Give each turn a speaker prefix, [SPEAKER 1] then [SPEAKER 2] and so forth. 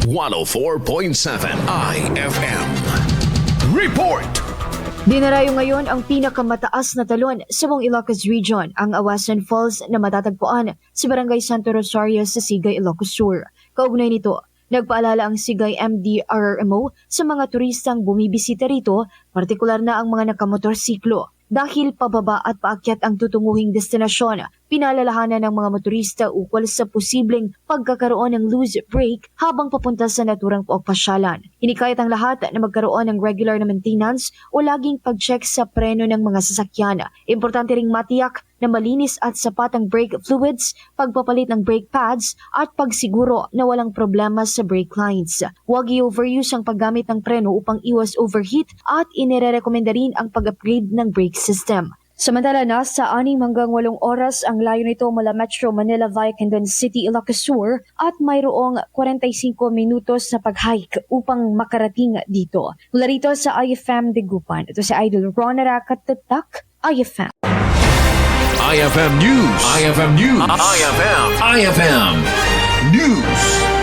[SPEAKER 1] 104.7 IFM. Report!
[SPEAKER 2] Dinarayo ngayon ang pinakamataas na talon sa buong Ilocos Region, ang Aw-Asen Falls na matatagpuan sa Barangay Santo Rosario sa Sigay, Ilocos Sur. Kaugnay nito, nagpaalala ang Sigay MDRRMO sa mga turistang bumibisita rito, partikular na ang mga nakamotorsiklo. Dahil pababa at paakyat ang tutunguhing destinasyon, pinalalahanan ng mga motorista ukol sa posibleng pagkakaroon ng loose brake habang papunta sa naturang pasyalan. Hinikayat ang lahat na magkaroon ng regular na maintenance o laging pag-check sa preno ng mga sasakyan. Importante ring matiyak na malinis at sapat ang brake fluids, pagpapalit ng brake pads at pagsiguro na walang problema sa brake lines. Huwag i-overuse ang paggamit ng preno upang iwas overheat at inirerekomenda rin ang pag-upgrade ng brake system. Samantala, nasa 6 hanggang 8 oras ang layo nito mula Metro Manila via Quezon City, Ilocos Sur at mayroong 45 minutos na pag-hike upang makarating dito. Mula rito sa IFM Digupan, ito si Idol Ronara Katatak, IFM.
[SPEAKER 1] IFM News. IFM News. IFM News.